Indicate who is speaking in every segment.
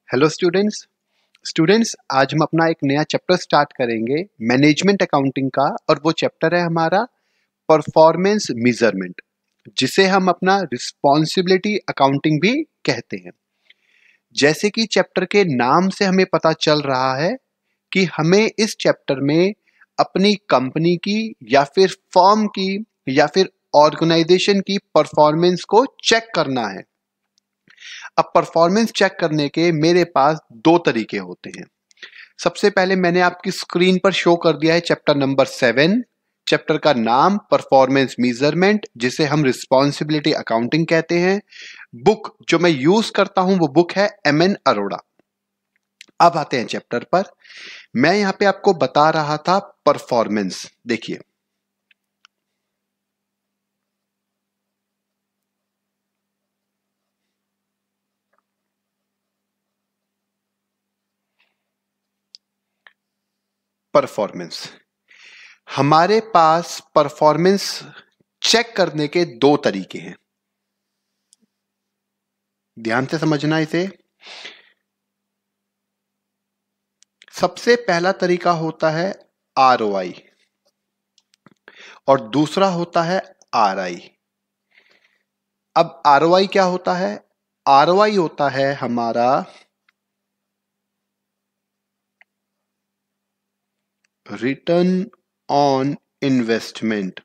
Speaker 1: Hello students आज हम अपना एक नया चैप्टर स्टार्ट करेंगे मैनेजमेंट अकाउंटिंग का। और वो चैप्टर है हमारा परफॉर्मेंस मेजरमेंट, जिसे हम अपना रिस्पॉन्सिबिलिटी अकाउंटिंग भी कहते हैं। जैसे कि चैप्टर के नाम से हमें पता चल रहा है कि हमें इस चैप्टर में अपनी कंपनी की या फिर फर्म की या फिर ऑर्गेनाइजेशन की परफॉर्मेंस को चेक करना है। अब परफॉर्मेंस चेक करने के मेरे पास दो तरीके होते हैं। सबसे पहले मैंने आपकी स्क्रीन पर शो कर दिया है चैप्टर नंबर 7। चैप्टर का नाम परफॉर्मेंस मेजरमेंट, जिसे हम रिस्पॉन्सिबिलिटी अकाउंटिंग कहते हैं। बुक जो मैं यूज करता हूं वो बुक है MN अरोड़ा। अब आते हैं चैप्टर पर। मैं यहां पे आपको बता रहा था परफॉर्मेंस। देखिए, परफॉर्मेंस, हमारे पास परफॉर्मेंस चेक करने के दो तरीके हैं। ध्यान से समझना इसे। सबसे पहला तरीका होता है ROI और दूसरा होता है RI। अब ROI क्या होता है? ROI होता है हमारा return on investment.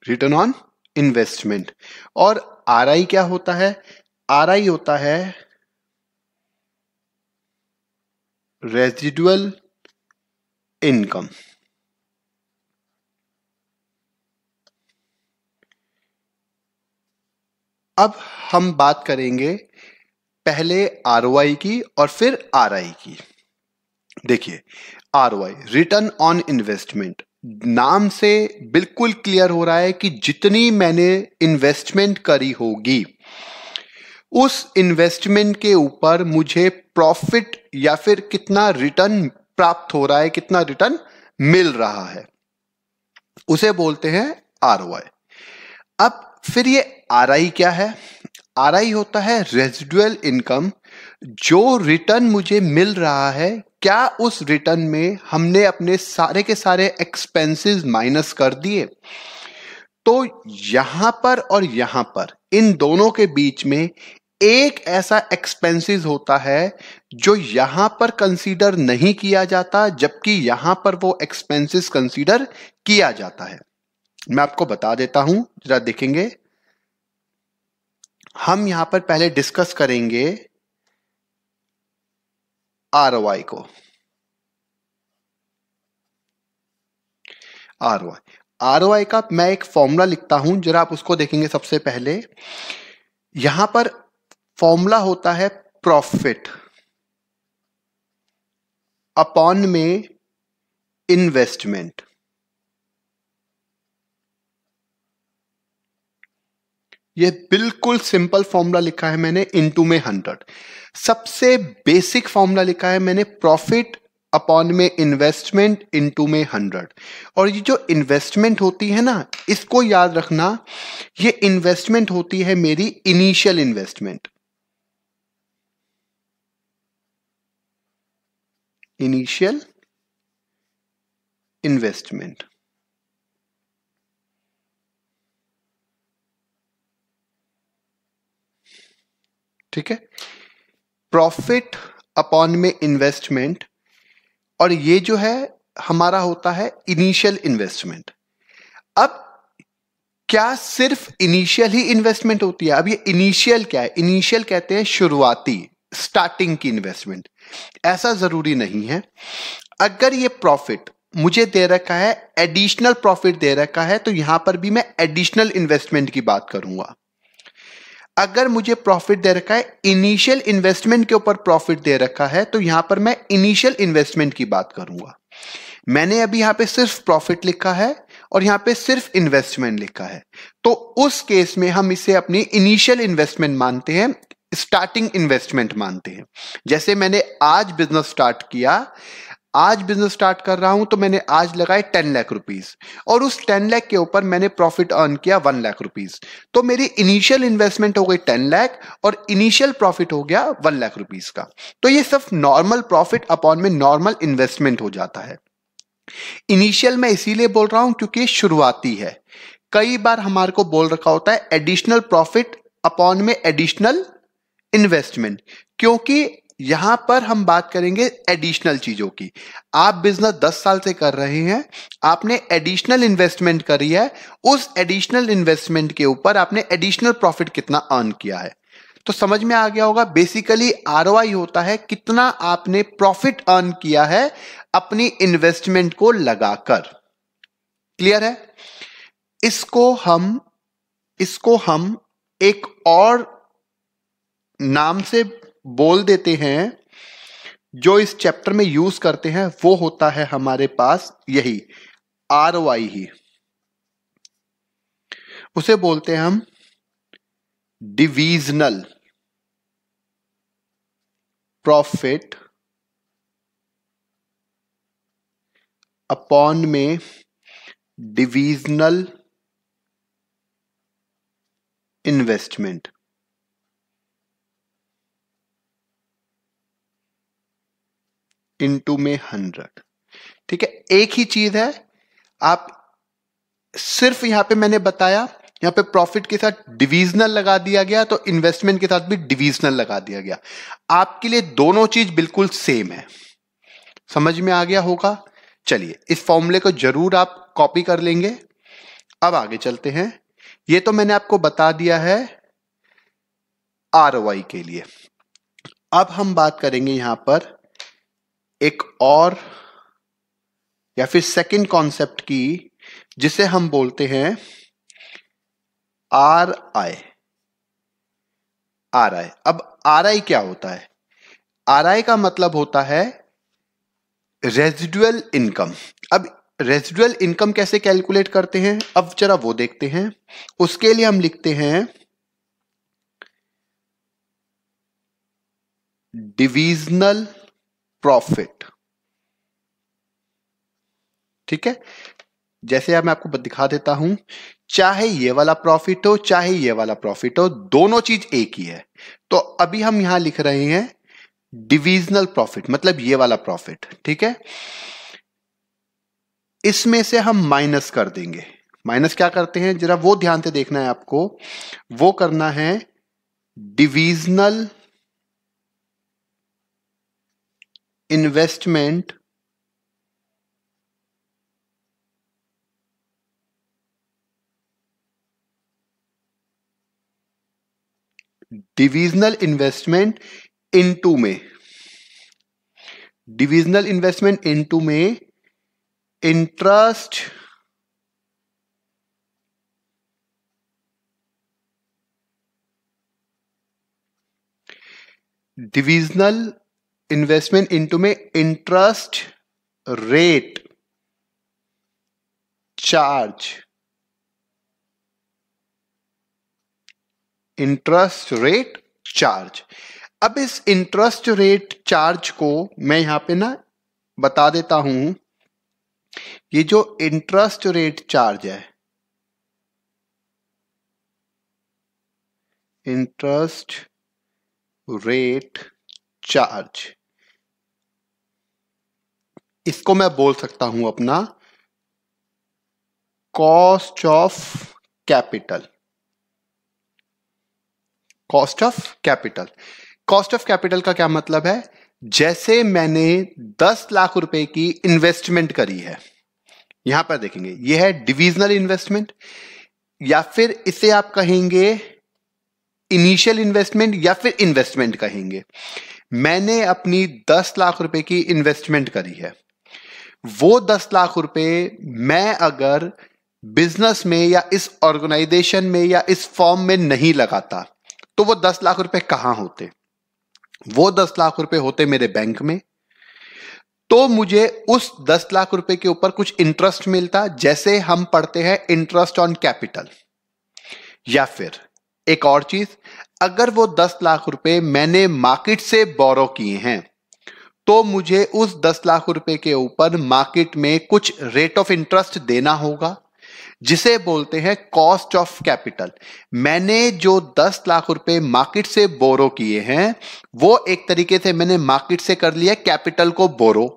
Speaker 1: Return on investment. और RI क्या होता है? RI होता है रेजिडुअल इनकम। अब हम बात करेंगे पहले ROI की और फिर RI की। देखिए, ROI रिटर्न ऑन इन्वेस्टमेंट, नाम से बिल्कुल क्लियर हो रहा है कि जितनी मैंने इन्वेस्टमेंट करी होगी उस इन्वेस्टमेंट के ऊपर मुझे प्रॉफिट या फिर कितना रिटर्न प्राप्त हो रहा है, कितना रिटर्न मिल रहा है, उसे बोलते हैं ROI। अब फिर ये RI क्या है? RI होता है रेजिडुअल इनकम। जो रिटर्न मुझे मिल रहा है, क्या उस रिटर्न में हमने अपने सारे के सारे एक्सपेंसेस माइनस कर दिए? तो यहां पर और यहां पर, इन दोनों के बीच में एक ऐसा एक्सपेंसेस होता है जो यहां पर कंसीडर नहीं किया जाता, जबकि यहां पर वो एक्सपेंसेस कंसीडर किया जाता है। मैं आपको बता देता हूं, जरा देखेंगे। हम यहां पर पहले डिस्कस करेंगे ROI को। ROI का मैं एक फॉर्मूला लिखता हूं, जरा आप उसको देखेंगे। सबसे पहले यहां पर फॉर्मूला होता है प्रॉफिट अपॉन में इन्वेस्टमेंट। ये बिल्कुल सिंपल फॉर्मूला लिखा है मैंने, इनटू में 100। सबसे बेसिक फॉर्मूला लिखा है मैंने, प्रॉफिट अपॉन में इन्वेस्टमेंट इनटू में 100। और ये जो इन्वेस्टमेंट होती है ना, इसको याद रखना, ये इन्वेस्टमेंट होती है मेरी इनिशियल इन्वेस्टमेंट। इनिशियल इन्वेस्टमेंट, ठीक है। प्रॉफिट अपॉन में इन्वेस्टमेंट, और ये जो है हमारा होता है इनिशियल इन्वेस्टमेंट। अब क्या सिर्फ इनिशियल ही इन्वेस्टमेंट होती है? अब ये इनिशियल क्या है? इनिशियल कहते हैं शुरुआती, स्टार्टिंग की इन्वेस्टमेंट। ऐसा जरूरी नहीं है। अगर ये प्रॉफिट मुझे दे रखा है, एडिशनल प्रॉफिट दे रखा है, तो यहां पर भी मैं एडिशनल इन्वेस्टमेंट की बात करूंगा। अगर मुझे प्रॉफिट दे रखा है, इनिशियल इन्वेस्टमेंट के ऊपर प्रॉफिट दे रखा है, तो यहां पर मैं इनिशियल इन्वेस्टमेंट की बात करूंगा। मैंने अभी यहां पे सिर्फ प्रॉफिट लिखा है और यहां पे सिर्फ इन्वेस्टमेंट लिखा है, तो उस केस में हम इसे अपनी इनिशियल इन्वेस्टमेंट मानते हैं, स्टार्टिंग इन्वेस्टमेंट मानते हैं। जैसे मैंने आज बिजनेस स्टार्ट किया, आज बिजनेस स्टार्ट कर रहा हूं तो मैंने आज लगाए 10 लाख रुपीस और उस 10 लाख के ऊपर मैंने प्रॉफिट अर्न किया 1 लाख रुपीस, तो मेरी इनिशियल इन्वेस्टमेंट हो गई 10 लाख और इनिशियल प्रॉफिट हो गया 1 लाख रुपीस का। तो ये सिर्फ नॉर्मल प्रॉफिट अपॉन में नॉर्मल इन्वेस्टमेंट हो जाता है। इनिशियल मैं इसीलिए बोल रहा हूं क्योंकि शुरुआती है। कई बार हमारे को बोल रखा होता है एडिशनल प्रॉफिट अपॉन में एडिशनल इन्वेस्टमेंट, क्योंकि यहां पर हम बात करेंगे एडिशनल चीजों की। आप बिजनेस 10 साल से कर रहे हैं, आपने एडिशनल इन्वेस्टमेंट करी है, उस एडिशनल इन्वेस्टमेंट के ऊपर आपने एडिशनल प्रॉफिट कितना अर्न किया है। तो समझ में आ गया होगा, बेसिकली आरओआई होता है कितना आपने प्रॉफिट अर्न किया है अपनी इन्वेस्टमेंट को लगाकर। क्लियर है? इसको हम एक और नाम से बोल देते हैं जो इस चैप्टर में यूज करते हैं, वो होता है हमारे पास यही आरओआई ही। उसे बोलते हैं हम डिविजनल प्रॉफिट अपॉन में डिविजनल इन्वेस्टमेंट। इनटू में 100। ठीक है, एक ही चीज है। आप सिर्फ यहां पे मैंने बताया, यहां पे प्रॉफिट के साथ डिविजनल लगा दिया गया तो इन्वेस्टमेंट के साथ भी डिविजनल लगा दिया गया। आपके लिए दोनों चीज बिल्कुल सेम है। समझ में आ गया होगा? चलिए, इस फॉर्मूले को जरूर आप कॉपी कर लेंगे। अब आगे चलते हैं। ये तो मैंने आपको बता दिया है आरओआई के लिए। अब हम बात करेंगे यहां पर एक और या फिर सेकंड कॉन्सेप्ट की, जिसे हम बोलते हैं आर आई। आर आई, अब आर आई क्या होता है? आर आई का मतलब होता है रेजिडुअल इनकम। अब रेजिडुअल इनकम कैसे कैलकुलेट करते हैं, अब जरा वो देखते हैं। उसके लिए हम लिखते हैं डिविजनल प्रॉफिट। ठीक है, जैसे अब मैं आपको दिखा देता हूं, चाहे ये वाला प्रॉफिट हो चाहे ये वाला प्रॉफिट हो, दोनों चीज एक ही है। तो अभी हम यहां लिख रहे हैं डिविजनल प्रॉफिट, मतलब ये वाला प्रॉफिट। ठीक है, इसमें से हम माइनस कर देंगे। माइनस क्या करते हैं, जरा वो ध्यान से देखना है आपको। वो करना है divisional investment divisional investment into में, डिविजनल इन्वेस्टमेंट इनटू में इंटरेस्ट डिविजनल इन्वेस्टमेंट इनटू में interest rate charge. Interest rate charge. अब इस इंटरेस्ट रेट चार्ज को मैं यहां पे ना बता देता हूं। ये जो इंटरेस्ट रेट चार्ज है, इंटरेस्ट रेट चार्ज, इसको मैं बोल सकता हूं अपना cost of capital. Cost of capital. Cost of capital का क्या मतलब है? जैसे मैंने 10 लाख रुपए की इन्वेस्टमेंट करी है, यहां पर देखेंगे यह है डिविजनल इन्वेस्टमेंट, या फिर इसे आप कहेंगे इनिशियल इन्वेस्टमेंट या फिर इन्वेस्टमेंट कहेंगे। मैंने अपनी 10 लाख रुपए की इन्वेस्टमेंट करी है। वो 10 लाख रुपए मैं अगर बिजनेस में या इस ऑर्गेनाइजेशन में या इस फॉर्म में नहीं लगाता तो वो 10 लाख रुपए कहां होते? वो 10 लाख रुपए होते मेरे बैंक में। तो मुझे उस 10 लाख रुपए के ऊपर कुछ इंटरेस्ट मिलता, जैसे हम पढ़ते हैं इंटरेस्ट ऑन कैपिटल। या फिर एक और चीज, अगर वो 10 लाख रुपए मैंने मार्केट से बोरो किए हैं तो मुझे उस 10 लाख रुपए के ऊपर मार्केट में कुछ रेट ऑफ इंटरेस्ट देना होगा, जिसे बोलते हैं कॉस्ट ऑफ कैपिटल। मैंने जो 10 लाख रुपए मार्केट से बोरो किए हैं, वो एक तरीके से मैंने मार्केट से कर लिया कैपिटल को बोरो,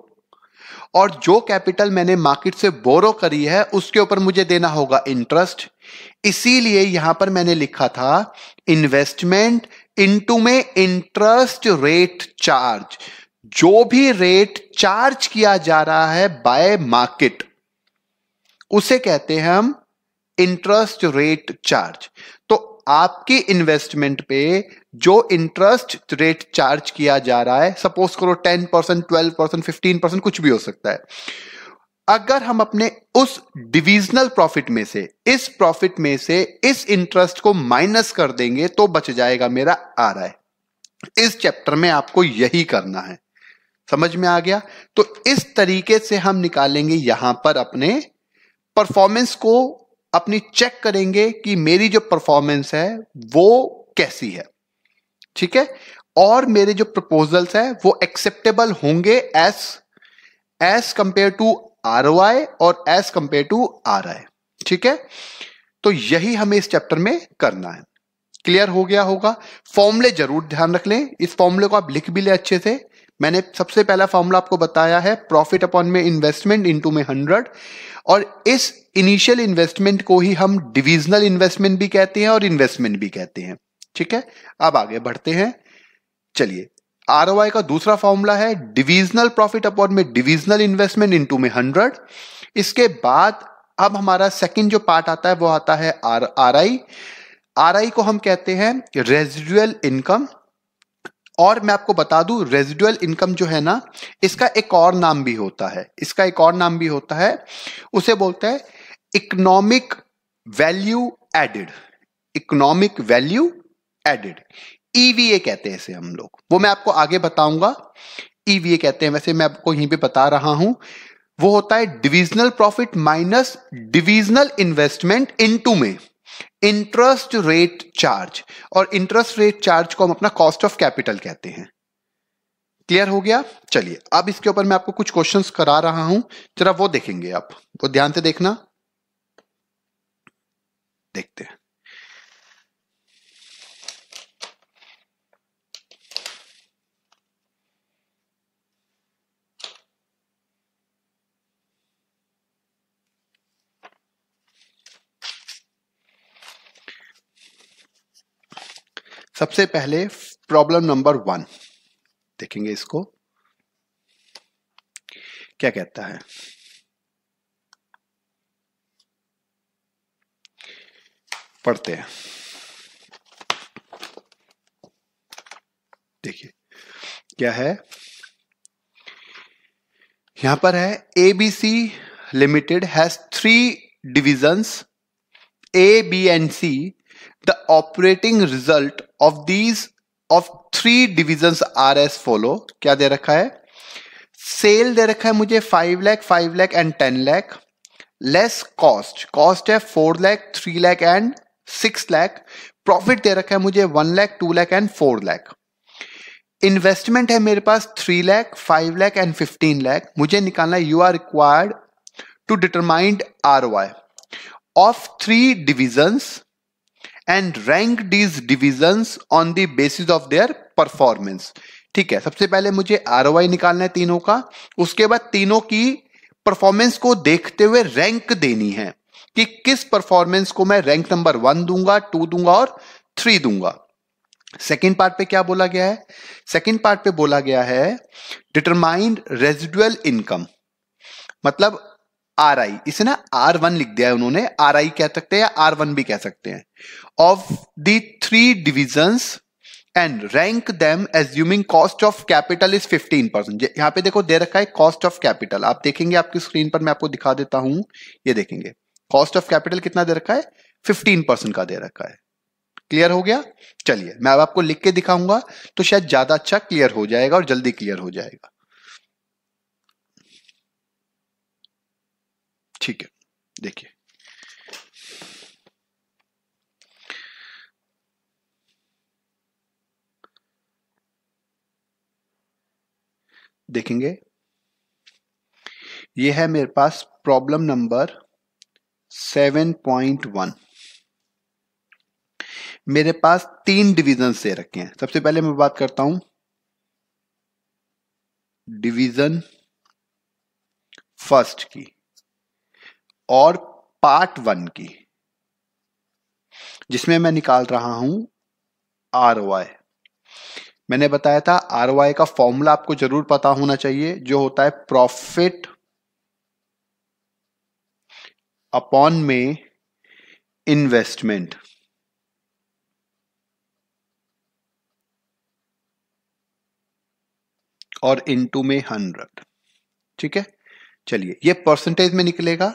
Speaker 1: और जो कैपिटल मैंने मार्केट से बोरो करी है उसके ऊपर मुझे देना होगा इंटरेस्ट। इसीलिए यहां पर मैंने लिखा था इन्वेस्टमेंट इनटू में इंटरेस्ट रेट चार्ज। जो भी रेट चार्ज किया जा रहा है बाय मार्केट, उसे कहते हैं हम इंटरेस्ट रेट चार्ज। तो आपकी इन्वेस्टमेंट पे जो इंटरेस्ट रेट चार्ज किया जा रहा है, सपोज करो 10%, 12%, 15%, कुछ भी हो सकता है, अगर हम अपने उस डिविजनल प्रॉफिट में से, इस प्रॉफिट में से इस इंटरेस्ट को माइनस कर देंगे तो बच जाएगा मेरा RI। इस चैप्टर में आपको यही करना है। समझ में आ गया? तो इस तरीके से हम निकालेंगे यहां पर अपने परफॉर्मेंस को, अपनी चेक करेंगे कि मेरी जो परफॉर्मेंस है वो कैसी है। ठीक है? और मेरे जो प्रपोजल्स है वो एक्सेप्टेबल होंगे एज कंपेयर टू ROI और एज कंपेयर टू RI। ठीक है? तो यही हमें इस चैप्टर में करना है। क्लियर हो गया होगा? फॉर्मूले जरूर ध्यान रख लें, इस फॉर्मूले को आप लिख भी ले अच्छे से। मैंने सबसे पहला फॉर्मूला आपको बताया है प्रॉफिट अपॉन में इन्वेस्टमेंट इनटू में 100, और इस इनिशियल इन्वेस्टमेंट को ही हम डिविजनल इन्वेस्टमेंट भी कहते हैं और इन्वेस्टमेंट भी कहते हैं। ठीक है? अब आगे बढ़ते हैं। चलिए, ROI का दूसरा फॉर्मूला है डिविजनल प्रॉफिट अपॉन में डिविजनल इन्वेस्टमेंट इनटू में 100। इसके बाद अब हमारा सेकंड जो पार्ट आता है वो आता है RI। RI को हम कहते हैं रेजिडुअल इनकम। और मैं आपको बता दूं, रेजिडुअल इनकम जो है ना, इसका एक और नाम भी होता है, इसका एक और नाम भी होता है, उसे बोलते हैं economic value added. Economic value added, EVA कहते हैं इसे हम लोग, वो मैं आपको आगे बताऊंगा। EVA कहते हैं, वैसे मैं आपको यहीं पे बता रहा हूं। वो होता है divisional profit minus divisional investment into में इंटरेस्ट रेट चार्ज, और इंटरेस्ट रेट चार्ज को हम अपना कॉस्ट ऑफ कैपिटल कहते हैं। क्लियर हो गया? चलिए, अब इसके ऊपर मैं आपको कुछ क्वेश्चंस करा रहा हूं, जरा वो देखेंगे आप, वो ध्यान से देखना। देखते हैं। सबसे पहले प्रॉब्लम नंबर 1 देखेंगे, इसको क्या कहता है। पढ़ते हैं। देखिए क्या है, यहां पर है ABC limited has 3 divisions A, B and C. The operating result of these of 3 divisions are as follow. क्या दे रखा है? सेल दे रखा है मुझे 5 lakh, 5 lakh and 10 lakh. Less cost, cost है 4 लाख, 3 लाख एंड 6 लाख। प्रॉफिट दे रखा है मुझे 1 लाख, 2 लाख एंड 4 लाख। इन्वेस्टमेंट है मेरे पास 3 लाख, 5 लाख एंड 15 लाख। मुझे निकालना है, you are required to determine ROI of 3 divisions and rank these divisions on the basis of their performance. ठीक है, सबसे पहले मुझे ROI निकालना है तीनों का, उसके बाद तीनों की परफॉर्मेंस को देखते हुए रैंक देनी है कि किस परफॉर्मेंस को मैं रैंक नंबर 1 दूंगा, 2 दूंगा और 3 दूंगा। सेकेंड पार्ट पे क्या बोला गया है? सेकेंड पार्ट पे बोला गया है डिटरमाइन रेजिडुअल इनकम, मतलब RI, इसे ना R1 लिख दिया है उन्होंने, RI कह सकते हैं या R1 भी कह सकते हैं, of the 3 divisions and rank them assuming cost of capital is 15%। यहां पे देखो दे रखा है कॉस्ट ऑफ कैपिटल, आप देखेंगे आपकी स्क्रीन पर, मैं आपको दिखा देता हूं, ये देखेंगे कॉस्ट ऑफ कैपिटल कितना दे रखा है, 15% का दे रखा है। क्लियर हो गया? चलिए, मैं अब आपको लिख के दिखाऊंगा तो शायद ज्यादा अच्छा क्लियर हो जाएगा और जल्दी क्लियर हो जाएगा। ठीक है, देखिए देखेंगे, ये है मेरे पास प्रॉब्लम नंबर 7.1। मेरे पास 3 डिविजन दे रखे हैं। सबसे पहले मैं बात करता हूं डिवीजन फर्स्ट की और पार्ट 1 की, जिसमें मैं निकाल रहा हूं ROI। मैंने बताया था ROI का फॉर्मूला आपको जरूर पता होना चाहिए, जो होता है प्रॉफिट अपॉन में इन्वेस्टमेंट। और इनटू में 100। ठीक है, चलिए ये परसेंटेज में निकलेगा।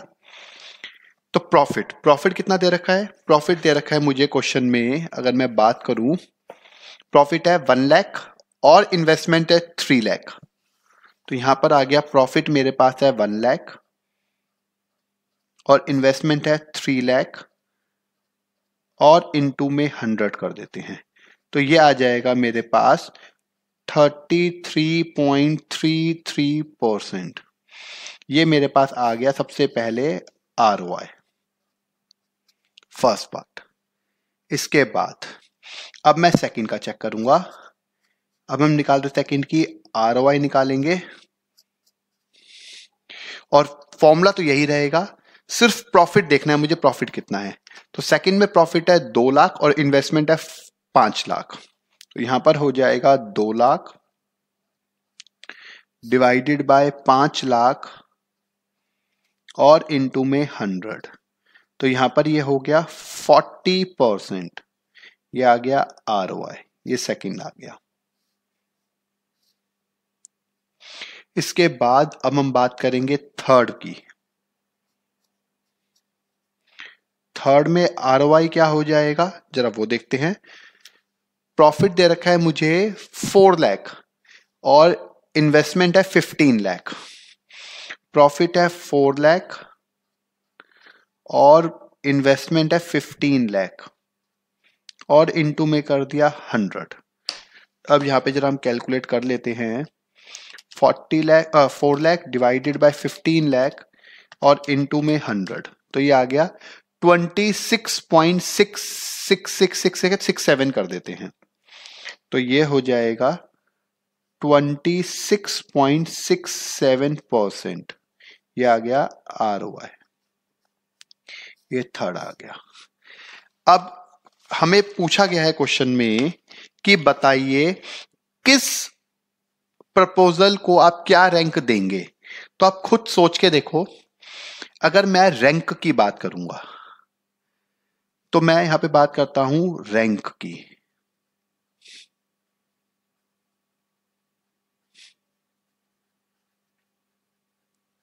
Speaker 1: तो प्रॉफिट कितना दे रखा है? प्रॉफिट दे रखा है मुझे क्वेश्चन में, अगर मैं बात करूं, प्रॉफिट है 1 लाख और इन्वेस्टमेंट है 3 लाख। तो यहां पर आ गया प्रॉफिट मेरे पास है 1 लाख और इन्वेस्टमेंट है 3 लाख और इनटू में 100 कर देते हैं। तो ये आ जाएगा मेरे पास 33.33%। ये मेरे पास आ गया सबसे पहले ROI, फर्स्ट पार्ट। इसके बाद अब मैं सेकंड का चेक करूंगा। अब हम निकाल रहे सेकंड की ROI निकालेंगे और फॉर्मूला तो यही रहेगा, सिर्फ प्रॉफिट देखना है मुझे, प्रॉफिट कितना है। तो सेकंड में प्रॉफिट है 2 लाख और इन्वेस्टमेंट है 5 लाख। तो यहां पर हो जाएगा 2 लाख डिवाइडेड बाय 5 लाख और इनटू में 100। तो यहां पर ये हो गया 40%। ये आ गया ROI, ये सेकंड आ गया। इसके बाद अब हम बात करेंगे थर्ड की। थर्ड में ROI क्या हो जाएगा, जरा वो देखते हैं। प्रॉफिट दे रखा है मुझे 4 लाख और इन्वेस्टमेंट है 15 लाख। प्रॉफिट है 4 लाख और इन्वेस्टमेंट है 15 लाख और इनटू में कर दिया 100। अब यहां पे जरा हम कैलकुलेट कर लेते हैं। 4 लाख डिवाइडेड बाय 15 लाख और इनटू में 100, तो ये आ गया 26.6667 कर देते हैं। तो ये हो जाएगा 26.67%। ये आ गया ROI, ये थर्ड आ गया। अब हमें पूछा गया है क्वेश्चन में कि बताइए किस प्रपोजल को आप क्या रैंक देंगे। तो आप खुद सोच के देखो। अगर मैं रैंक की बात करूंगा तो मैं यहां पे बात करता हूं रैंक की।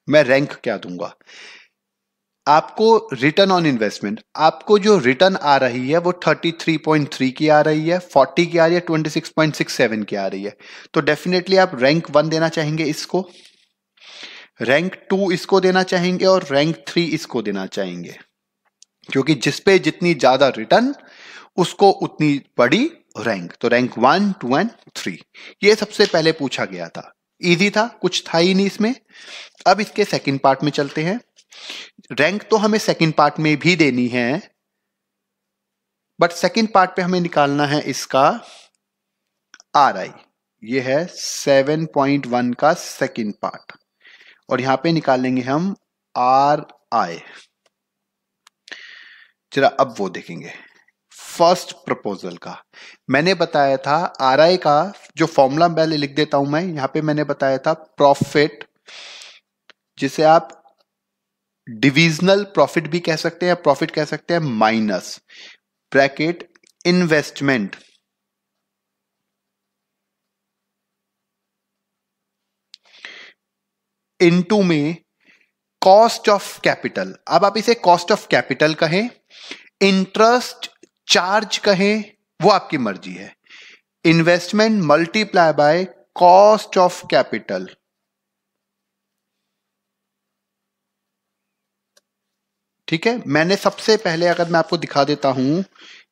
Speaker 1: मैं रैंक क्या दूंगा आपको? रिटर्न ऑन इन्वेस्टमेंट, आपको जो रिटर्न आ रही है वो 33.3 की आ रही है, 40 की आ रही है, 26.67 की आ रही है। तो डेफिनेटली आप रैंक 1 देना चाहेंगे इसको, रैंक 2 इसको देना चाहेंगे और रैंक 3 इसको देना चाहेंगे, क्योंकि जिसपे जितनी ज्यादा रिटर्न उसको उतनी बड़ी रैंक। तो रैंक 1, 2 एंड 3 ये सबसे पहले पूछा गया था। इजी था, कुछ था ही नहीं इसमें। अब इसके सेकंड पार्ट में चलते हैं। रैंक तो हमें सेकंड पार्ट में भी देनी है, बट सेकंड पार्ट पे हमें निकालना है इसका RI। ये है 7.1 का सेकंड पार्ट और यहां पे निकालेंगे हम RI। जरा अब वो देखेंगे फर्स्ट प्रपोजल का। मैंने बताया था RI का जो फॉर्मूला पहले लिख देता हूं मैं यहां पे। मैंने बताया था प्रॉफिट, जिसे आप डिविजनल प्रॉफिट भी कह सकते हैं, प्रॉफिट कह सकते हैं, माइनस ब्रैकेट इन्वेस्टमेंट इनटू में कॉस्ट ऑफ कैपिटल। अब आप इसे कॉस्ट ऑफ कैपिटल कहें, इंटरेस्ट चार्ज कहें, वो आपकी मर्जी है। Investment multiply by cost of capital. ठीक है, मैंने सबसे पहले अगर मैं आपको दिखा देता हूं,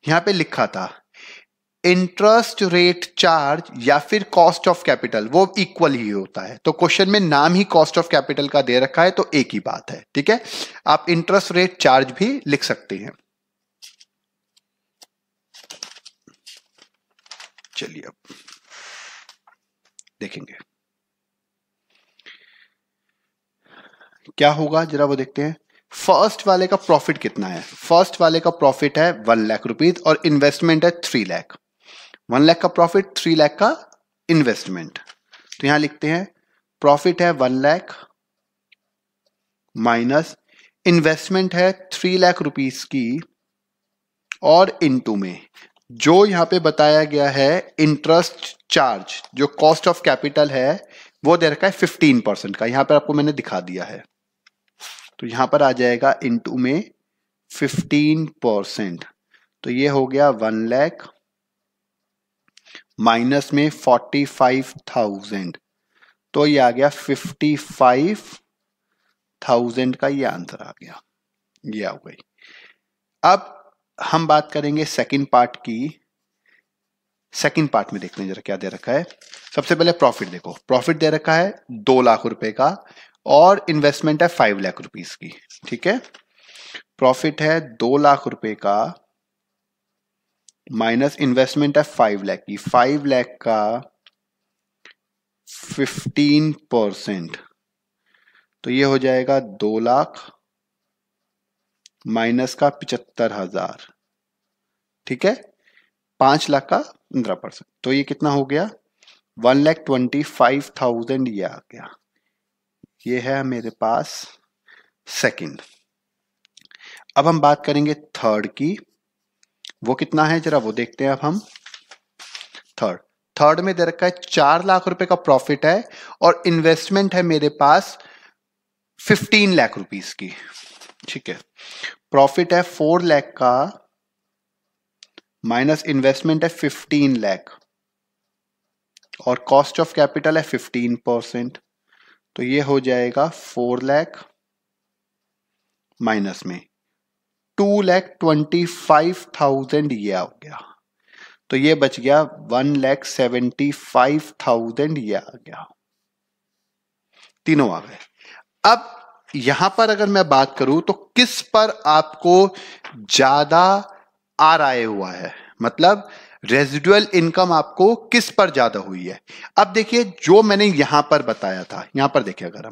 Speaker 1: यहां पे लिखा था इंटरेस्ट रेट चार्ज या फिर कॉस्ट ऑफ कैपिटल वो इक्वल ही होता है। तो क्वेश्चन में नाम ही कॉस्ट ऑफ कैपिटल का दे रखा है तो एक ही बात है, ठीक है। आप इंटरेस्ट रेट चार्ज भी लिख सकते हैं। चलिए अब देखेंगे क्या होगा, जरा वो देखते हैं। फर्स्ट वाले का प्रॉफिट कितना है? फर्स्ट वाले का प्रॉफिट है 1 लाख रुपीज और इन्वेस्टमेंट है 3 लाख। 1 लाख का प्रॉफिट, 3 लाख का इन्वेस्टमेंट। तो यहां लिखते हैं प्रॉफिट है 1 लाख माइनस इन्वेस्टमेंट है 3 लाख रुपीज की, और इनटू में जो यहां पे बताया गया है इंटरेस्ट चार्ज, जो कॉस्ट ऑफ कैपिटल है वो दे रखा है 15% का। यहां पर आपको मैंने दिखा दिया है, तो यहां पर आ जाएगा इनटू में 15%। तो ये हो गया 1 लाख माइनस में 45,000, तो ये आ गया 55,000 का, ये आंसर आ गया, ये आ गई। अब हम बात करेंगे सेकंड पार्ट की। सेकंड पार्ट में देख लें जरा क्या दे रखा है। सबसे पहले प्रॉफिट देखो, प्रॉफिट दे रखा है 2 लाख रुपए का और इन्वेस्टमेंट है 5 लाख रुपीस की, ठीक है। प्रॉफिट है 2 लाख रुपए का माइनस इन्वेस्टमेंट है 5 लाख की। 5 लाख का 15%, तो ये हो जाएगा 2 लाख माइनस का 75,000, ठीक है। 5 लाख का 15%, तो ये कितना हो गया 1,25,000, ये आ गया। ये है मेरे पास सेकंड। अब हम बात करेंगे थर्ड की, वो कितना है जरा वो देखते हैं। अब हम थर्ड में दे रखा है 4 लाख रुपए का प्रॉफिट है और इन्वेस्टमेंट है मेरे पास 15 लाख रुपीस की, ठीक है। प्रॉफिट है 4 लाख का माइनस इन्वेस्टमेंट है 15 लाख और कॉस्ट ऑफ कैपिटल है 15%, तो ये हो जाएगा 4 लाख माइनस में 2,25,000, ये आ गया। तो ये बच गया 1,75,000, ये आ गया। तीनों आ गए। अब यहां पर अगर मैं बात करूं तो किस पर आपको ज्यादा आरआई हुआ है, मतलब रेजिडुअल इनकम आपको किस पर ज्यादा हुई है। अब देखिए जो मैंने यहां पर बताया था, यहां पर देखिए अगर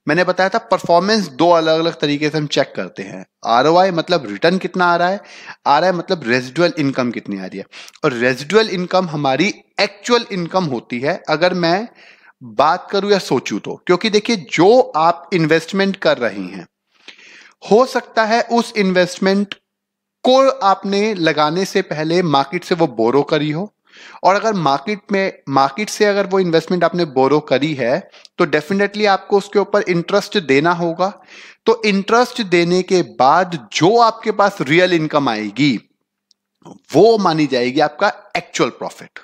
Speaker 1: मैंने बताया था परफॉर्मेंस 2 अलग अलग तरीके से हम चेक करते हैं। आरओआई मतलब रिटर्न कितना आ रहा है, आरआई मतलब रेजिडुअल इनकम कितनी आ रही है। और रेजिडुअल इनकम हमारी एक्चुअल इनकम होती है अगर मैं बात करूं या सोचूं तो, क्योंकि देखिए जो आप इन्वेस्टमेंट कर रहे हैं हो सकता है उस इन्वेस्टमेंट को आपने लगाने से पहले मार्केट से वो बोरो करी हो, और अगर मार्केट से अगर वो इन्वेस्टमेंट आपने बोरो करी है तो डेफिनेटली आपको उसके ऊपर इंटरेस्ट देना होगा। तो इंटरेस्ट देने के बाद जो आपके पास रियल इनकम आएगी वो मानी जाएगी आपका एक्चुअल प्रॉफिट।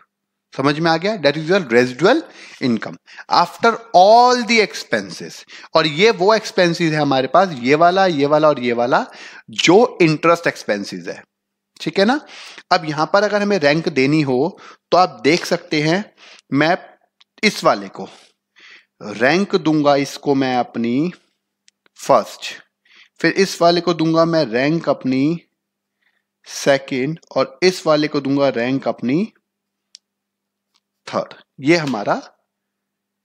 Speaker 1: समझ में आ गया? That is your residual income after all the expenses. और ये वो एक्सपेंसेस है हमारे पास, ये वाला और ये वाला जो इंटरेस्ट एक्सपेंसेस है, ठीक है ना। अब यहां पर अगर हमें रैंक देनी हो तो आप देख सकते हैं, मैं इस वाले को रैंक दूंगा, इसको मैं अपनी फर्स्ट, फिर इस वाले को दूंगा मैं रैंक अपनी सेकंड, और इस वाले को दूंगा रैंक अपनी थर्ड। ये हमारा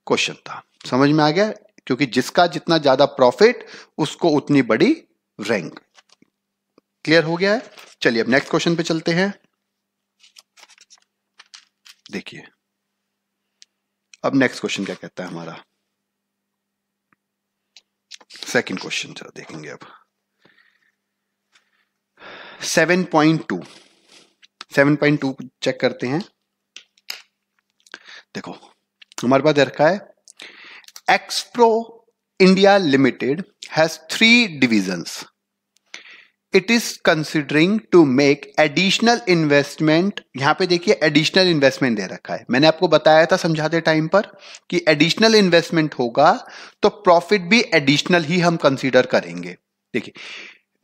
Speaker 1: क्वेश्चन था। समझ में आ गया? क्योंकि जिसका जितना ज्यादा प्रॉफिट उसको उतनी बड़ी रैंक। क्लियर हो गया है? चलिए अब नेक्स्ट क्वेश्चन पे चलते हैं। देखिए अब नेक्स्ट क्वेश्चन क्या कहता है हमारा। सेकंड क्वेश्चन चलो देखेंगे अब। 7.2 चेक करते हैं। देखो हमारे पास रखा है Xpro India limited has 3 divisions. It is considering to make additional investment. यहां पे देखिए एडिशनल इन्वेस्टमेंट दे रखा है। मैंने आपको बताया था समझाते टाइम पर कि एडिशनल इन्वेस्टमेंट होगा तो प्रॉफिट भी एडिशनल ही हम कंसीडर करेंगे। देखिए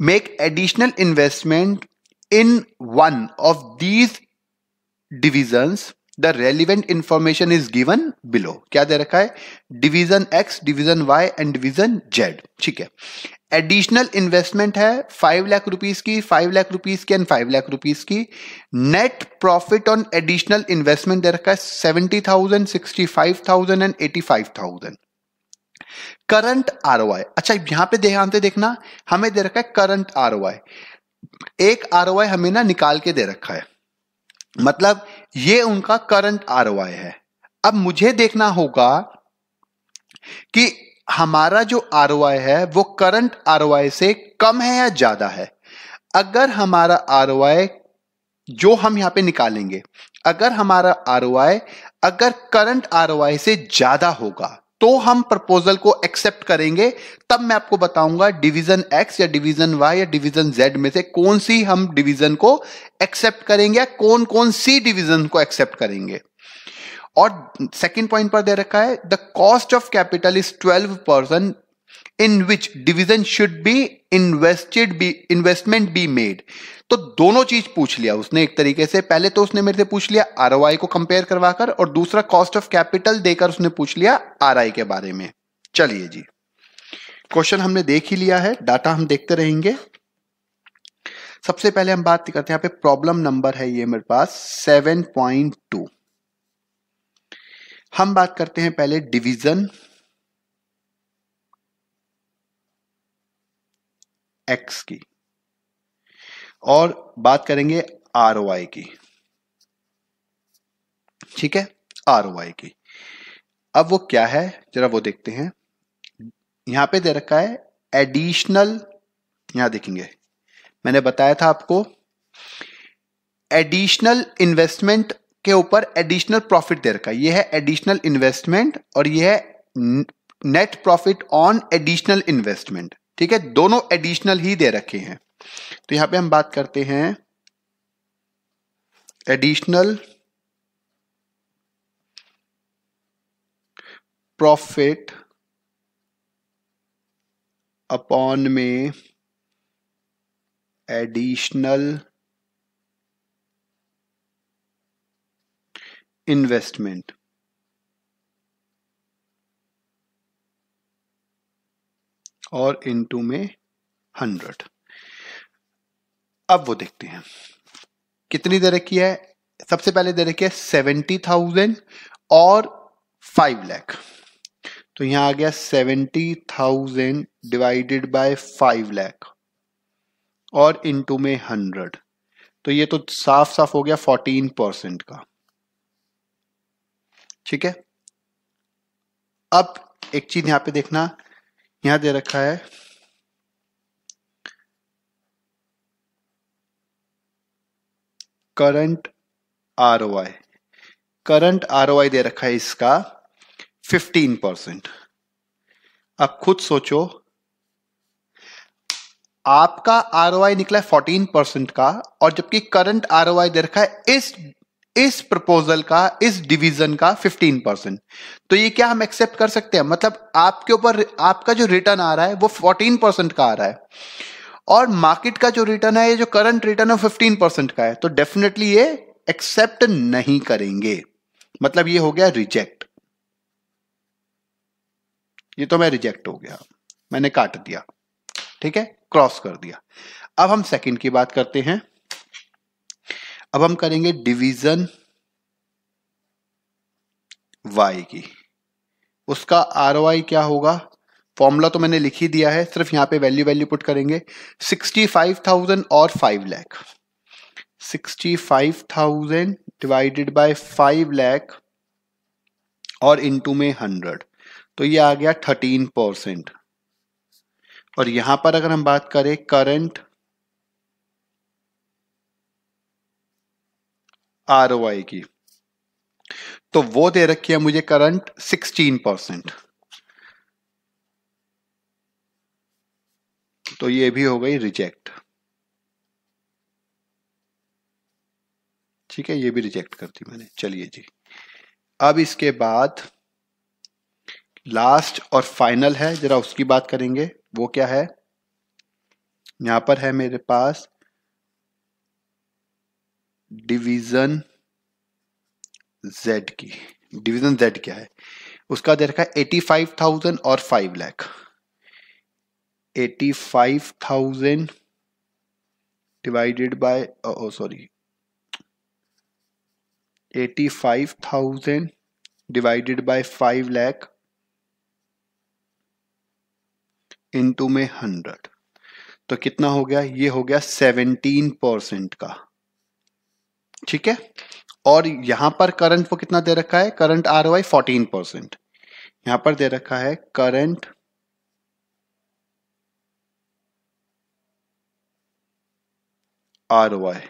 Speaker 1: make additional investment in one of these divisions the relevant information is given below. क्या दे रखा है? Division X, division Y and division Z. ठीक है। एडिशनल इन्वेस्टमेंट है 5 लाख रुपीस की, 5 लाख रुपीस की एंड 5 लाख रुपीस की। Net profit on additional investment दे रखा है 70,000, 65,000 एंड 85,000। करंट आरओआई, अच्छा यहां पे ध्यान से देखना, हमें दे रखा है करंट आरओआई। एक आरओआई हमें ना निकाल के दे रखा है, मतलब ये उनका करंट आरओआई है। अब मुझे देखना होगा कि हमारा जो आरओआई है वो करंट आरओआई से कम है या ज्यादा है। अगर हमारा आरओआई जो हम यहां पे निकालेंगे, अगर हमारा आरओआई अगर करंट आरओआई से ज्यादा होगा तो हम प्रपोजल को एक्सेप्ट करेंगे। तब मैं आपको बताऊंगा डिवीजन एक्स या डिवीजन वाई या डिवीजन जेड में से कौन सी हम डिवीजन को एक्सेप्ट करेंगे या कौन कौन सी डिवीजन को एक्सेप्ट करेंगे। और सेकंड पॉइंट पर दे रखा है the cost of capital is 12% in which division should be investment be made. तो दोनों चीज पूछ लिया उसने एक तरीके से। पहले तो उसने मेरे से पूछ लिया आरओआई को कंपेयर करवाकर, और दूसरा कॉस्ट ऑफ कैपिटल देकर उसने पूछ लिया आरआई के बारे में। चलिए जी, क्वेश्चन हमने देख ही लिया है, डाटा हम देखते रहेंगे। सबसे पहले हम बात करते हैं, यहाँ पे प्रॉब्लम नंबर है ये मेरे पास 7.2। हम बात करते हैं पहले डिवीजन एक्स की और बात करेंगे आरओआई की। ठीक है, आरओआई की। अब वो क्या है जरा वो देखते हैं। यहां पे दे रखा है एडिशनल, यहां देखेंगे मैंने बताया था आपको एडिशनल इन्वेस्टमेंट के ऊपर एडिशनल प्रॉफिट दे रखा है। ये है एडिशनल इन्वेस्टमेंट और ये है net profit on additional investment. ठीक है, दोनों एडिशनल ही दे रखे हैं। तो यहां पे हम बात करते हैं एडिशनल प्रॉफिट अपॉन में एडिशनल इन्वेस्टमेंट और इनटू में 100। अब वो देखते हैं कितनी दे रखी है। सबसे पहले दे रखी है 70,000 और 5 लाख। तो यहां आ गया 70,000 डिवाइडेड बाय 5 लाख और इनटू में 100। तो ये तो साफ साफ हो गया 14% का। ठीक है, अब एक चीज यहां पे देखना, यहां दे रखा है करंट आरओआई। करंट आरओआई दे रखा है इसका 15%। अब खुद सोचो, आपका आरओआई निकला है 14% का और जबकि करंट आरओआई दे रखा है इस प्रपोजल का, इस डिवीजन का 15%। तो ये क्या हम एक्सेप्ट कर सकते हैं? मतलब आपके ऊपर आपका जो रिटर्न आ रहा है वो 14% का आ रहा है और मार्केट का जो रिटर्न है, ये जो करंट रिटर्न है 15% का है। तो डेफिनेटली ये एक्सेप्ट नहीं करेंगे, मतलब ये हो गया रिजेक्ट। ये तो मैं रिजेक्ट हो गया, मैंने काट दिया। ठीक है, क्रॉस कर दिया। अब हम सेकंड की बात करते हैं। अब हम करेंगे डिवीजन वाई की। उसका आरओआई क्या होगा? फॉर्मूला तो मैंने लिख ही दिया है, सिर्फ यहां पे वैल्यू पुट करेंगे। 65,000 और 5 लाख। 65,000 डिवाइडेड बाय 5 लाख और इनटू में 100। तो ये आ गया 13%। और यहां पर अगर हम बात करें करंट आरओआई की, तो वो दे रखी है मुझे करंट 16%। तो ये भी हो गई रिजेक्ट। ठीक है, ये भी रिजेक्ट कर दी मैंने। चलिए जी, अब इसके बाद लास्ट और फाइनल है, जरा उसकी बात करेंगे। वो क्या है? यहां पर है मेरे पास डिवीजन जेड की, डिवीजन जेड क्या है उसका दे रखा है 85,000 और 5 lakh. 85,000 divided by 85,000 divided by 5 lakh into में 100, तो कितना हो गया, ये हो गया 17% का। ठीक है, और यहां पर करंट वो कितना दे रखा है, करंट आरओआई 14%। यहां पर दे रखा है करंट आरओआई,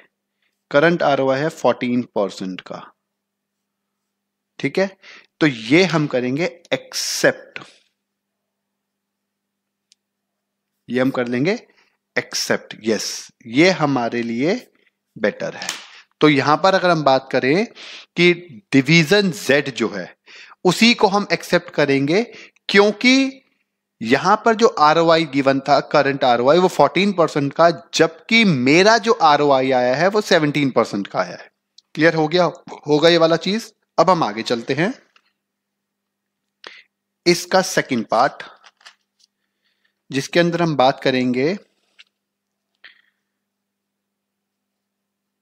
Speaker 1: करंट आरओआई है 14% का। ठीक है, तो ये हम करेंगे एक्सेप्ट, ये हम कर लेंगे एक्सेप्ट, यस, ये हमारे लिए बेटर है। तो यहां पर अगर हम बात करें कि डिवीजन जेड जो है उसी को हम एक्सेप्ट करेंगे, क्योंकि यहां पर जो आरओआई गिवन था करंट आरओआई वो 14% का, जबकि मेरा जो आरओआई आया है वो 17% का आया है। क्लियर हो गया होगा ये वाला चीज। अब हम आगे चलते हैं, इसका सेकंड पार्ट जिसके अंदर हम बात करेंगे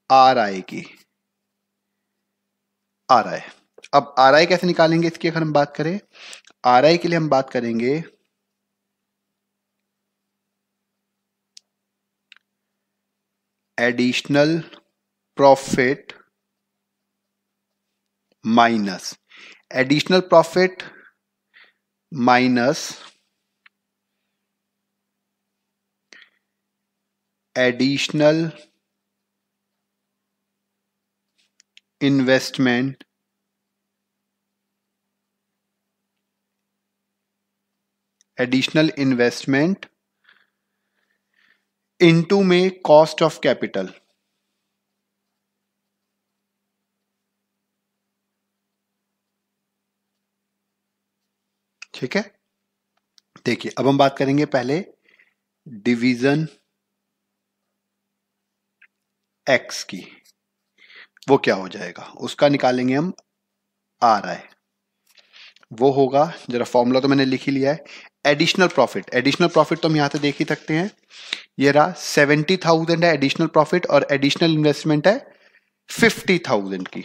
Speaker 1: आर आई की। आर आई, अब आर आई कैसे निकालेंगे इसकी अगर हम बात करें, आर आई के लिए हम बात करेंगे additional profit minus, additional profit minus additional investment additional investment into में कॉस्ट ऑफ कैपिटल। ठीक है, देखिए अब हम बात करेंगे पहले डिवीजन एक्स की, वो क्या हो जाएगा उसका निकालेंगे हम आर आई। वो होगा, जरा फॉर्मूला तो मैंने लिख ही लिया है, एडिशनल प्रॉफिट, एडिशनल प्रॉफिट तो हम यहां से देख ही सकते हैं, ये रहा 70,000 है एडिशनल प्रॉफिट, और एडिशनल इन्वेस्टमेंट है 50,000 की,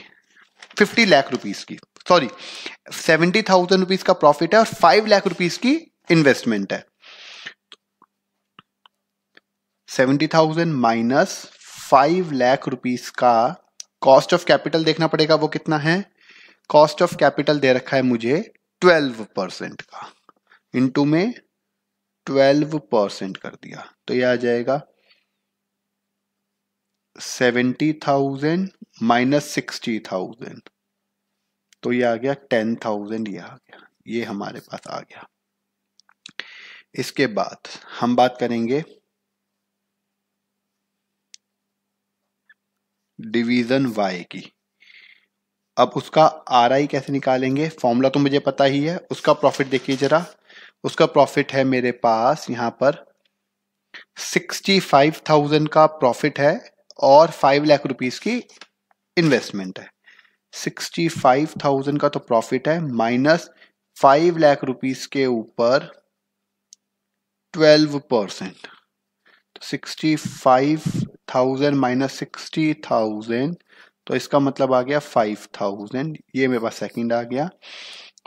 Speaker 1: 50 लाख रुपीस की, सॉरी 70,000 रुपीज का प्रॉफिट है और 5 लाख रुपीस की इन्वेस्टमेंट है। 70,000 माइनस 5 लाख रुपीस का कॉस्ट ऑफ कैपिटल देखना पड़ेगा, वो कितना है, कॉस्ट ऑफ कैपिटल दे रखा है मुझे 12% का, इनटू में 12% कर दिया, तो ये आ जाएगा 70,000 माइनस 60,000, तो ये आ गया 10,000, ये आ गया, ये हमारे पास आ गया। इसके बाद हम बात करेंगे डिवीजन वाई की। अब उसका आर आई कैसे निकालेंगे, फॉर्मूला तो मुझे पता ही है, उसका प्रॉफिट देखिए जरा, उसका प्रॉफिट है मेरे पास यहां पर 65,000 का प्रॉफिट है और 5 लाख रुपीस की इन्वेस्टमेंट है। 65,000 का तो प्रॉफिट है, माइनस 5 लाख रुपीस के ऊपर 12%, तो 65,000 माइनस 60,000, तो इसका मतलब आ गया 5,000, ये मेरे पास सेकंड आ गया।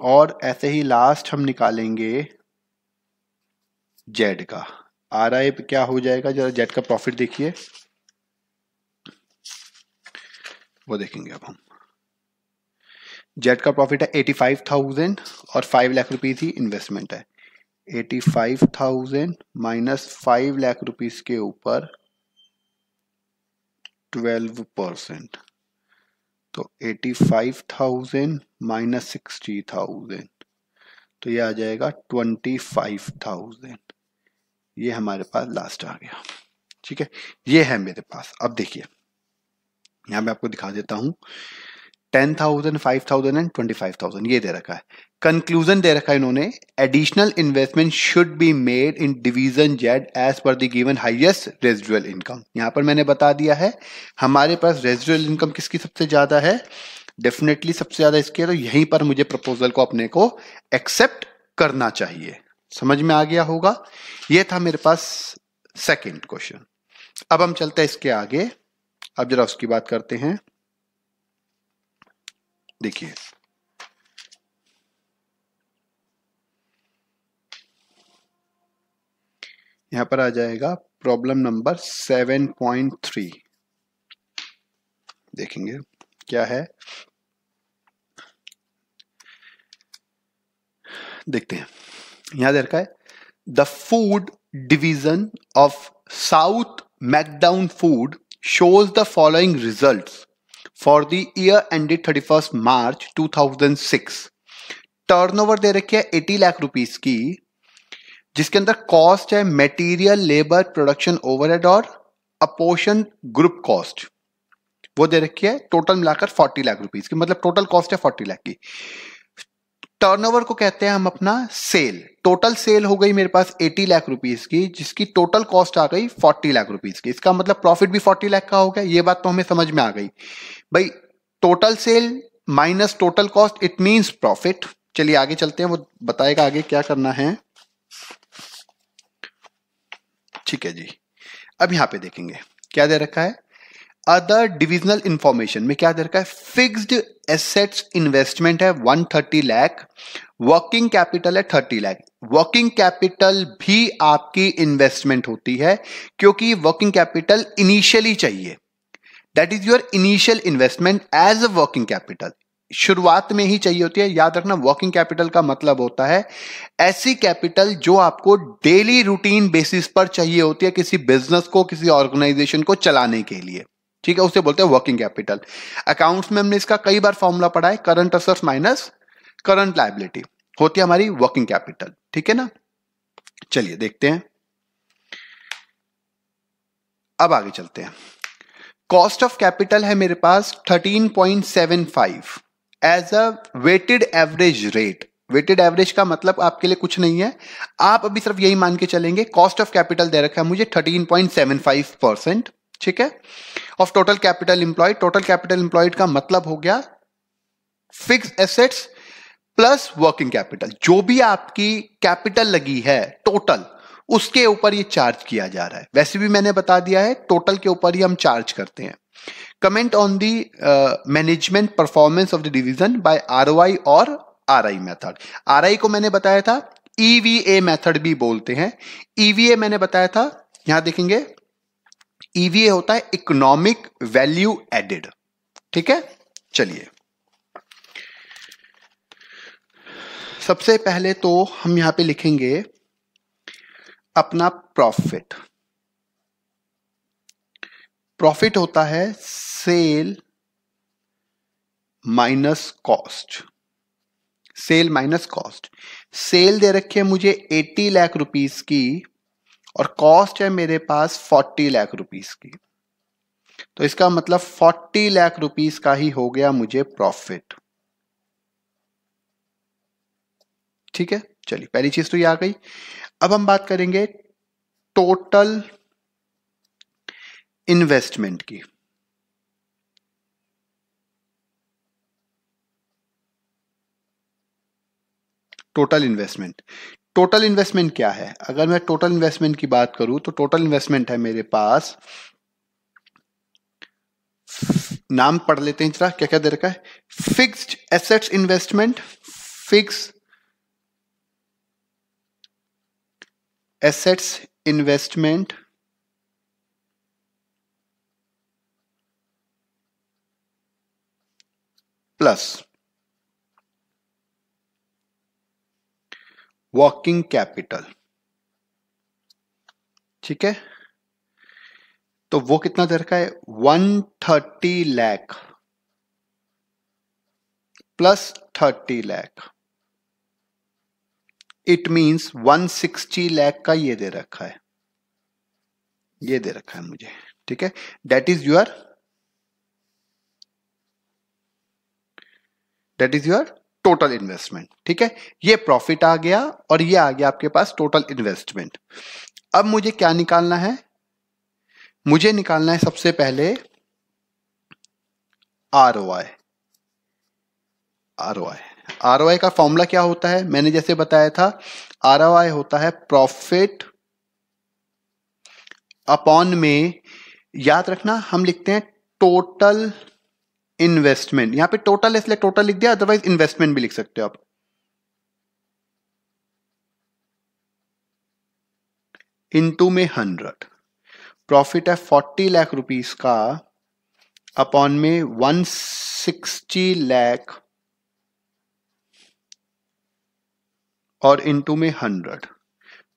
Speaker 1: और ऐसे ही लास्ट हम निकालेंगे जेड का, आर आई पे क्या हो जाएगा, जरा जेड का प्रॉफिट देखिए, वो देखेंगे अब हम। जेड का प्रॉफिट है 85,000 और 5 लाख रुपीस ही इन्वेस्टमेंट है। 85,000 माइनस 5 लाख रुपीस के ऊपर 12%, तो 85,000 माइनस 60,000, तो ये आ जाएगा 25,000, ये हमारे पास लास्ट आ गया। ठीक है, ये है मेरे पास। अब देखिए यहां मैं आपको दिखा देता हूं, 10,000, 5,000 एंड 25,000 ये दे रखा है। कंक्लूजन दे रखा है इन्होंने, additional investment should be made in division Z as per the given highest residual income. यहां पर मैंने बता दिया है हमारे पास रेजिडुअल इनकम किसकी सबसे ज्यादा है, डेफिनेटली सबसे ज्यादा इसके, तो यहीं पर मुझे प्रपोजल को अपने को एक्सेप्ट करना चाहिए। समझ में आ गया होगा। ये था मेरे पास सेकंड क्वेश्चन। अब हम चलते हैं इसके आगे। अब जरा उसकी बात करते हैं। देखिए यहां पर आ जाएगा प्रॉब्लम नंबर 7.3। देखेंगे क्या है, देखते हैं। यहां दे रखा है the food division of south McDown food shows the following results for the year ended 31st March 2006। Turnover दे रखी है 80 लाख रुपीस की, जिसके अंदर कॉस्ट है मटेरियल, लेबर, प्रोडक्शन ओवरहेड और अपोर्शन ग्रुप कॉस्ट, वो दे रखी है टोटल मिलाकर 40 लाख रुपीस की, मतलब टोटल कॉस्ट है 40 लाख की। टर्नओवर को कहते हैं हम अपना सेल। टोटल सेल हो गई मेरे पास 80 लाख रुपीस की, जिसकी टोटल कॉस्ट आ गई 40 लाख रुपीस की। इसका मतलब प्रॉफिट भी 40 लाख का हो गया। ये बात तो हमें समझ में आ गई भाई। Total sale minus total cost it means profit. चलिए आगे चलते हैं, वो बताएगा आगे क्या करना है। ठीक है जी। अब यहां पे देखेंगे क्या दे रखा है। अदर डिविजनल इंफॉर्मेशन में क्या दे रखा है, फिक्स्ड एसेट्स इन्वेस्टमेंट है 130 लाख, वर्किंग कैपिटल है 30 लाख। वर्किंग कैपिटल भी आपकी इन्वेस्टमेंट होती है, क्योंकि वर्किंग कैपिटल इनिशियली चाहिए। That is your initial investment as a working capital, शुरुआत में ही चाहिए होती है। याद रखना वर्किंग कैपिटल का मतलब होता है ऐसी कैपिटल जो आपको डेली रूटीन बेसिस पर चाहिए होती है किसी बिजनेस को, किसी ऑर्गेनाइजेशन को चलाने के लिए। ठीक है, उसे बोलते हैं वर्किंग कैपिटल। अकाउंट्स में हमने इसका कई बार फॉर्मूला पढ़ा है, current assets minus current liability होती है हमारी वर्किंग कैपिटल। ठीक है ना। चलिए देखते हैं, अब आगे चलते हैं। कॉस्ट ऑफ कैपिटल है मेरे पास 13.75 as a weighted average rate. Weighted average का मतलब आपके लिए कुछ नहीं है, आप अभी सिर्फ यही मान के चलेंगे कॉस्ट ऑफ कैपिटल दे रखा है मुझे 13.75%। ठीक है, of total capital employed. Total capital employed का मतलब हो गया fix assets plus working capital. जो भी आपकी कैपिटल लगी है टोटल, उसके ऊपर ये चार्ज किया जा रहा है। वैसे भी मैंने बता दिया है टोटल के ऊपर ही हम चार्ज करते हैं। Comment on the management performance of the division bye ROI और आरआई मेथड। आरआई को मैंने बताया था ईवीए मेथड भी बोलते हैं। ईवीए मैंने बताया था, यहां देखेंगे ईवीए होता है इकोनॉमिक वैल्यू एडेड। ठीक है, चलिए सबसे पहले तो हम यहां पे लिखेंगे अपना प्रॉफिट। प्रॉफिट होता है sale minus cost. Sale minus cost. Sale दे रखी है मुझे 80 लाख रुपीस की और कॉस्ट है मेरे पास 40 लाख रुपीस की, तो इसका मतलब 40 लाख रुपीस का ही हो गया मुझे प्रॉफिट। ठीक है, चलिए पहली चीज तो ये आ गई। अब हम बात करेंगे टोटल इन्वेस्टमेंट की। Total investment. टोटल इन्वेस्टमेंट क्या है, अगर मैं टोटल इन्वेस्टमेंट की बात करूं तो टोटल इन्वेस्टमेंट है मेरे पास, नाम पढ़ लेते हैं जरा क्या क्या दे रखा है। Fixed assets investment, fix assets investment plus working capital. ठीक है, तो वो कितना दे रखा है 130 lakh plus 30 lakh, it means 160 lakh का ये दे रखा है, ये दे रखा है मुझे। ठीक है, that is your total investment. ठीक है, ये प्रॉफिट आ गया और ये आ गया आपके पास टोटल इन्वेस्टमेंट। अब मुझे क्या निकालना है, मुझे निकालना है सबसे पहले आरओआई। आरओआई। आरओआई का फॉर्मूला क्या होता है, मैंने जैसे बताया था, आरओआई होता है प्रॉफिट अपॉन में, याद रखना हम लिखते हैं टोटल इन्वेस्टमेंट, यहां पे टोटल इसलिए टोटल लिख दिया, अदरवाइज इन्वेस्टमेंट भी लिख सकते हो आप, इनटू में 100। प्रॉफिट है 40 लाख रुपीस का, अपॉन में 160 लाख और इनटू में 100,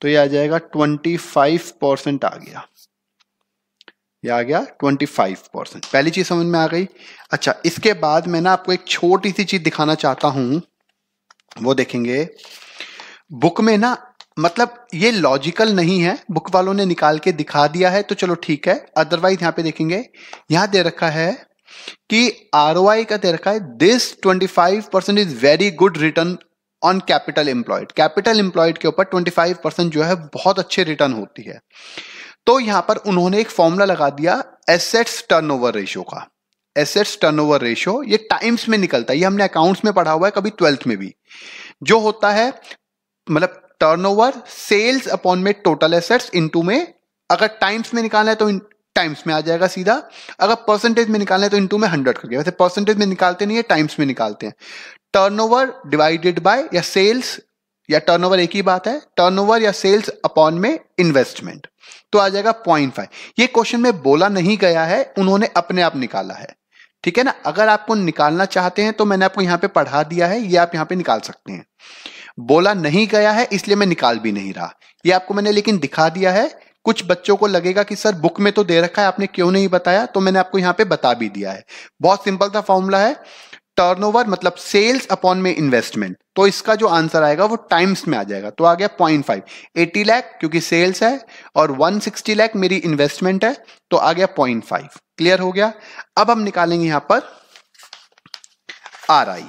Speaker 1: तो ये आ जाएगा 25% आ गया, ये आ गया 25%। पहली चीज समझ में आ गई। अच्छा, इसके बाद मैं ना आपको एक छोटी सी चीज दिखाना चाहता हूं, वो देखेंगे बुक में ना, मतलब ये लॉजिकल नहीं है, बुक वालों ने निकाल के दिखा दिया है तो चलो ठीक है, अदरवाइज यहां पे देखेंगे, यहां दे रखा है कि आरओआई का दे रखा है this 25% is very good return on capital employed. Capital employed के ऊपर 25% जो है बहुत अच्छे रिटर्न होती है। तो यहां पर उन्होंने एक फॉर्मूला लगा दिया एसेट्स टर्नओवर रेशियो का। एसेट्स टर्नओवर रेशियो ये टाइम्स में निकलता है, ये हमने अकाउंट्स में पढ़ा हुआ है कभी 12th में भी, जो होता है मतलब टर्नओवर सेल्स अपॉन में टोटल एसेट्स इनटू में, अगर टाइम्स में निकालना है तो टाइम्स में आ जाएगा सीधा, अगर परसेंटेज में निकालना है तो इनटू में 100 करके, वैसे परसेंटेज में निकालते नहीं है, टाइम्स में निकालते हैं। टर्नओवर डिवाइडेड बाय या सेल्स या टर्नओवर एक ही बात है, टर्नओवर या सेल्स अपॉन में इन्वेस्टमेंट, तो आ जाएगा 0.5। ये क्वेश्चन में बोला नहीं गया है, उन्होंने अपने आप निकाला है, ठीक है ना। अगर आपको निकालना चाहते हैं तो मैंने आपको यहां पे पढ़ा दिया है, ये आप यहां पे निकाल सकते हैं। बोला नहीं गया है इसलिए मैं निकाल भी नहीं रहा, ये आपको मैंने लेकिन दिखा दिया है। कुछ बच्चों को लगेगा कि सर बुक में तो दे रखा है, आपने क्यों नहीं बताया, तो मैंने आपको यहां पे बता भी दिया है। बहुत सिंपल सा फॉर्मूला है, टर्नओवर मतलब सेल्स अपॉन में इन्वेस्टमेंट, तो इसका जो आंसर आएगा वो टाइम्स में आ जाएगा, तो आ गया 0.5। 80 लाख क्योंकि सेल्स है और 160 लाख मेरी इन्वेस्टमेंट है, तो आ गया 0.5। क्लियर हो गया। अब हम निकालेंगे यहां पर आरआई।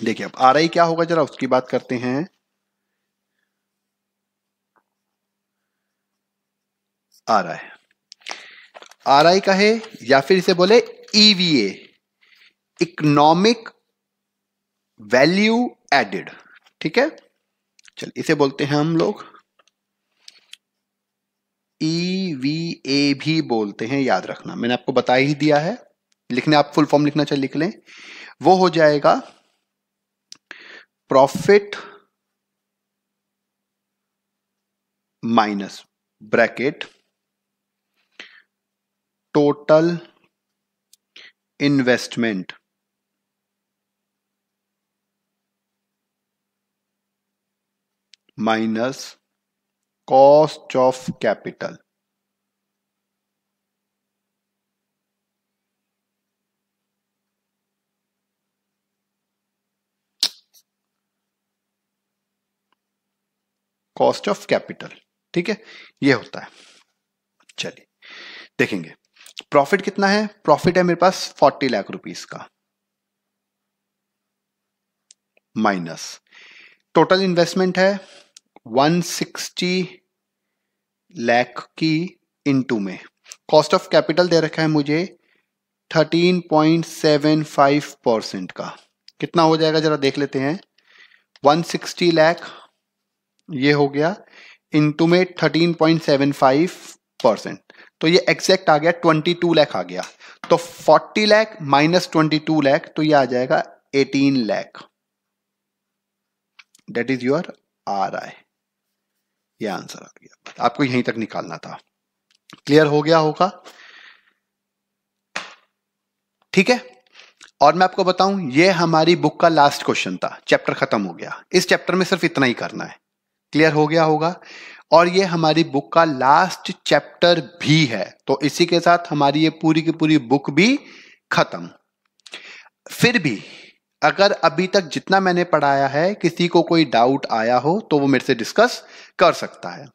Speaker 1: देखिए अब आरआई क्या होगा जरा उसकी बात करते हैं। आरआई का है या फिर इसे बोले ईवीए, इकोनॉमिक वैल्यू एडेड, ठीक है। चल इसे बोलते हैं हम लोग ईवीए भी बोलते हैं, याद रखना मैंने आपको बता ही दिया है, लिखने आप फुल फॉर्म लिखना, चल लिख लें। वो हो जाएगा profit minus bracket total investment minus cost of capital. Cost of capital, ठीक है, ये होता है। चलिए देखेंगे प्रॉफिट कितना है। प्रॉफिट है मेरे पास 40 लाख रुपीस का, माइनस टोटल इन्वेस्टमेंट है 160 लाख की, इनटू में कॉस्ट ऑफ कैपिटल दे रखा है मुझे 13.75% का। कितना हो जाएगा जरा देख लेते हैं। 160 लाख ये हो गया, इनटू में 13.75%, तो ये एग्जैक्ट आ गया 22 लाख आ गया। तो 40 लाख माइनस 22 लाख, तो ये आ जाएगा 18 lakh. That is your RI, ये आंसर आ गया। आपको यहीं तक निकालना था। क्लियर हो गया होगा, ठीक है। और मैं आपको बताऊं ये हमारी बुक का लास्ट क्वेश्चन था, चैप्टर खत्म हो गया। इस चैप्टर में सिर्फ इतना ही करना है। क्लियर हो गया होगा। और ये हमारी बुक का लास्ट चैप्टर भी है, तो इसी के साथ हमारी ये पूरी की पूरी बुक भी खत्म। फिर भी अगर अभी तक जितना मैंने पढ़ाया है किसी को कोई डाउट आया हो तो वो मेरे से डिस्कस कर सकता है।